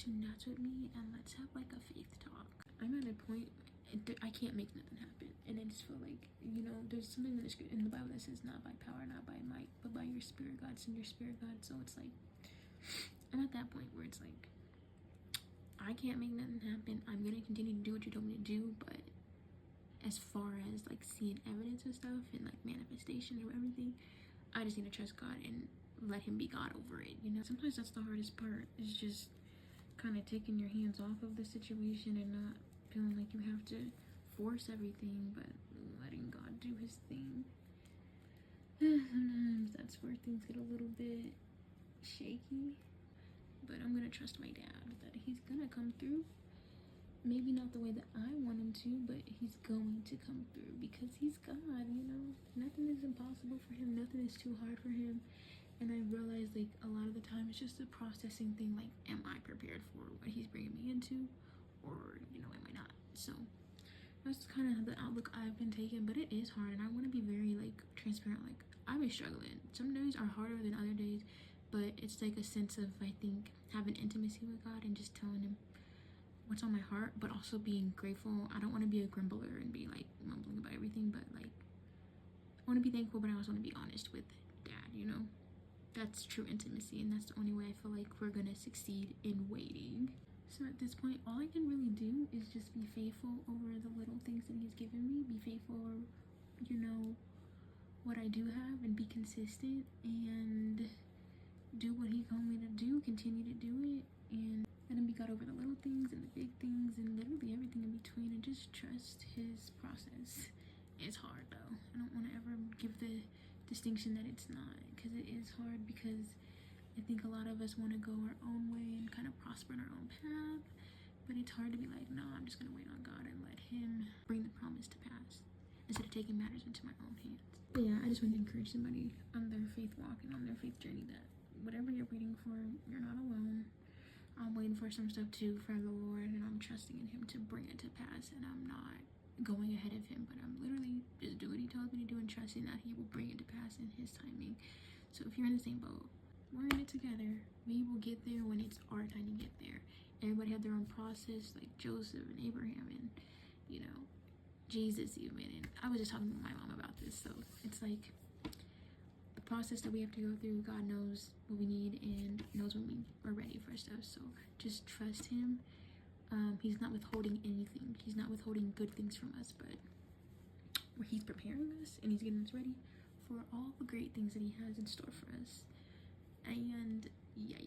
nuts with me and let's have like a faith talk. I'm at a point I can't make nothing happen, and I just feel like, you know, there's something in the Bible that says not by power, not by might, but by your spirit, God. Send your spirit, God. So it's like I'm at that point where it's like I can't make nothing happen. I'm gonna continue to do what you told me to do, but as far as like seeing evidence of stuff and like manifestation of everything, I just need to trust God and let him be God over it, you know. Sometimes that's the hardest part, is just kind of taking your hands off of the situation and not feeling like you have to force everything, but letting God do his thing. Sometimes that's where things get a little bit shaky, but I'm gonna trust my dad that he's gonna come through. Maybe not the way that I want him to, but he's going to come through because he's God, you know. Nothing is impossible for him. Nothing is too hard for him. And I realized, like, a lot of the time it's just a processing thing. Like, am I prepared for what he's bringing me into? Or, you know, am I not? So that's kind of the outlook I've been taking. But it is hard. And I want to be very, like, transparent. Like, I've been struggling. Some days are harder than other days. But it's, like, a sense of, I think, having intimacy with God and just telling him what's on my heart, but also being grateful. I don't want to be a grumbler and be like mumbling about everything, but like I want to be thankful, but I also want to be honest with dad, you know. That's true intimacy, and that's the only way I feel like we're gonna succeed in waiting. So at this point, all I can really do is just be faithful over the little things that he's given me, be faithful over, you know, what I do have, and be consistent and do what he told me to do, continue to do it, and let him be God over the little things and the big things and literally everything in between, and just trust his process. It's hard though. I don't want to ever give the distinction that it's not, because it is hard, because I think a lot of us want to go our own way and kind of prosper in our own path, but it's hard to be like, no, I'm just going to wait on God and let him bring the promise to pass instead of taking matters into my own hands. But yeah, I just want to encourage somebody on their faith walk and on their faith journey that whatever you're waiting for, you're not alone. I'm waiting for some stuff too from the Lord, and I'm trusting in him to bring it to pass, and I'm not going ahead of him, but I'm literally just doing what he tells me to do and trusting that he will bring it to pass in his timing. So if you're in the same boat, we're in it together. We will get there when it's our time to get there. Everybody had their own process, like Joseph and Abraham and, you know, Jesus even. And I was just talking to my mom about this, so it's like the process that we have to go through. God knows what we need and knows when we are ready for stuff, so just trust him. He's not withholding anything. He's not withholding good things from us, but he's preparing us and he's getting us ready for all the great things that he has in store for us. And yeah.